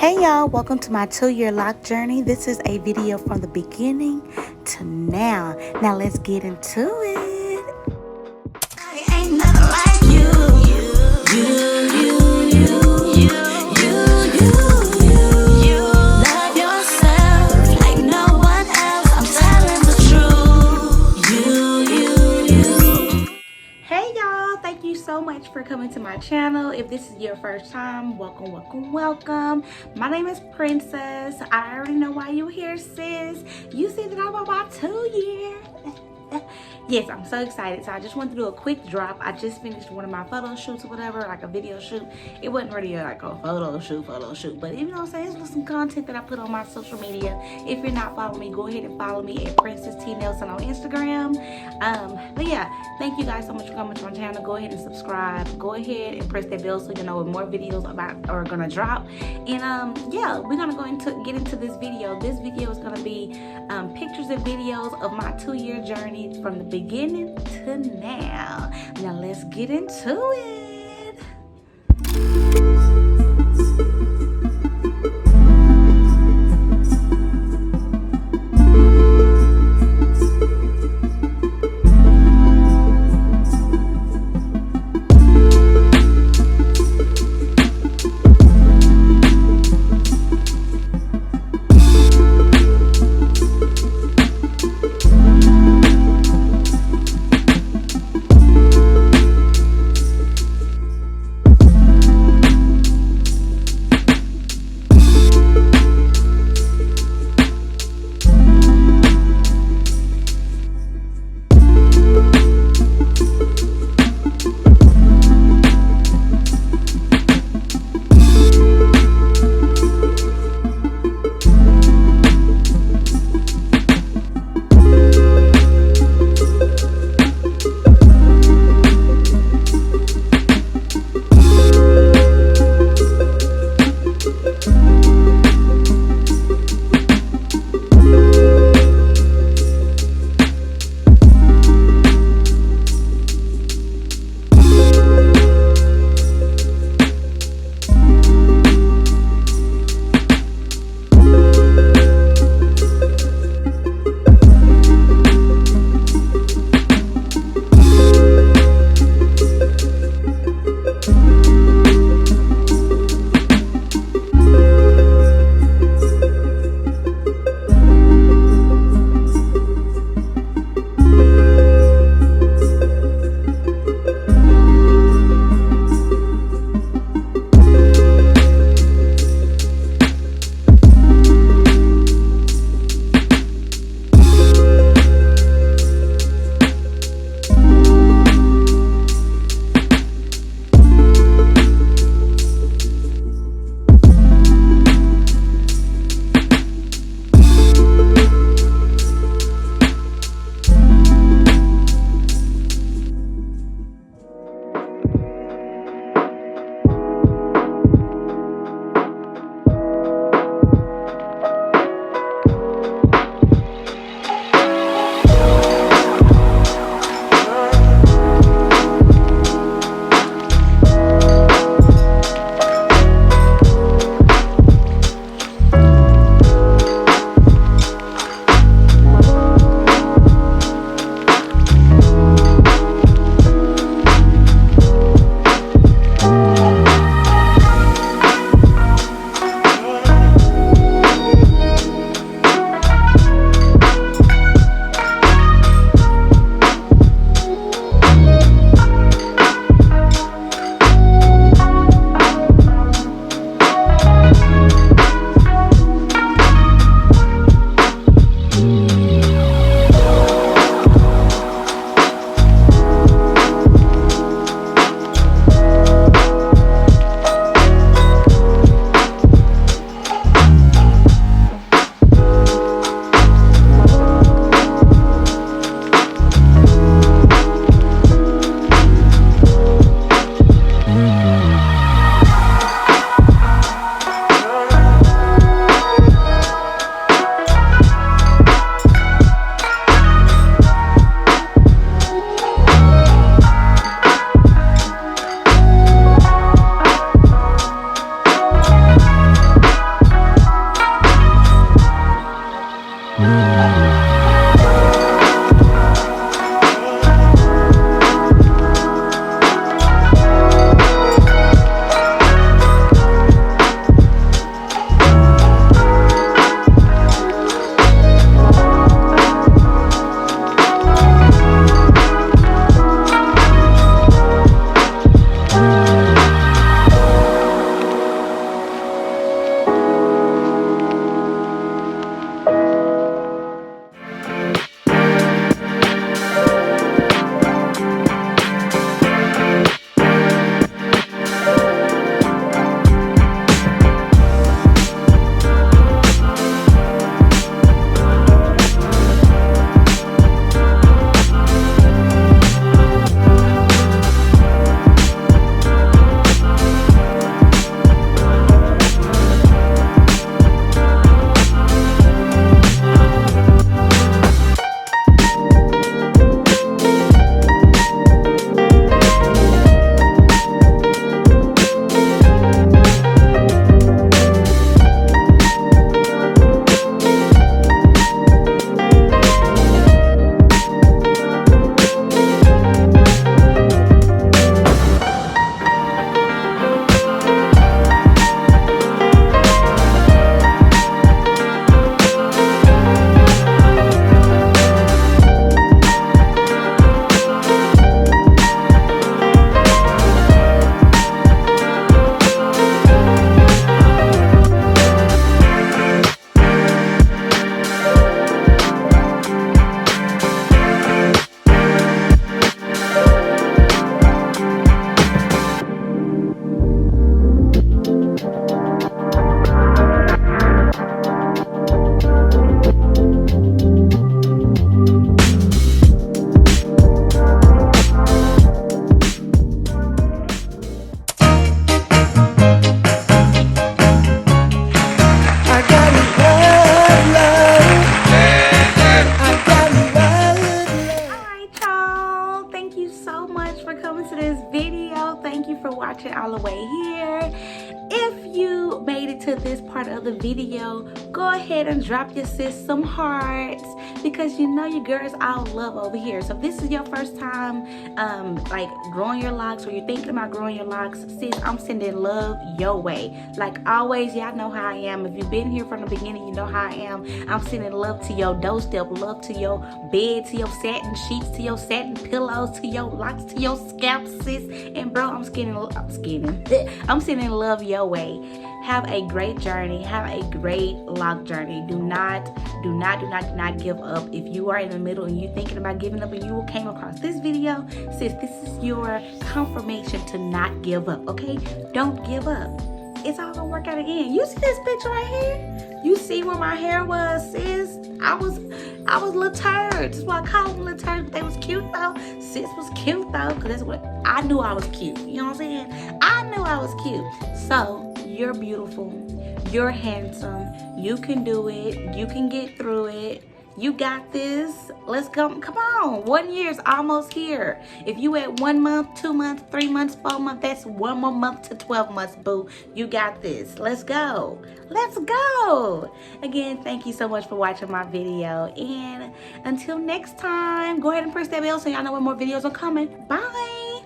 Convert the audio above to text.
Hey y'all, welcome to my 2-year lock journey. This is a video from the beginning to now. Now let's get into it. I ain't nothing like you. You love yourself like no one else. I'm telling the truth. Hey y'all, thank you so much for coming to my channel. If this is your first time, welcome, welcome, welcome. My name is Princess. I already know why you're here, sis. You see that I'm about 2 years. Yes, I'm so excited. So I just wanted to do a quick drop. I just finished one of my photo shoots or whatever, like a video shoot. It wasn't really like a photo shoot, but you know what I'm saying? It's some content that I put on my social media. If you're not following me, go ahead and follow me at Princess T Nelson on Instagram. But yeah, thank you guys so much for coming to my channel. Go ahead and subscribe. Go ahead and press that bell so you know when more videos are gonna drop. And yeah, we're gonna get into this video. This video is gonna be pictures and videos of my 2-year journey from the beginning to now. Now let's get into it. made it to this part of the video, go ahead and drop your sis some hearts, because you know your girls all love over here. So if this is your first time like growing your locks, or you're thinking about growing your locks, sis, I'm sending love your way. Like always, y'all know how I am. If you've been here from the beginning, you know how I am. I'm sending love to your doorstep, love to your bed, to your satin sheets, to your satin pillows, to your locks, to your scalp, sis. And bro, I'm sending love your way. Have a great journey. Have a great lock journey. Do not give up. If you are in the middle and you're thinking about giving up and you came across this video, sis, this is your confirmation to not give up, okay? Don't give up. It's all gonna work out again. You see this picture right here? You see where my hair was, sis? I was little turds. That's why I call them little turds, but they was cute though. Sis was cute though, because that's what I knew I was cute. You know what I'm saying? I knew I was cute. So you're beautiful, you're handsome, you can do it, you can get through it, you got this. Let's go. Come on, 1 year's almost here. If you at 1 month, 2 months, 3 months, 4 months, that's 1 more month to 12 months, boo. You got this. Let's go. Let's go. Again, thank you so much for watching my video, and until next time, go ahead and press that bell so y'all know when more videos are coming. Bye.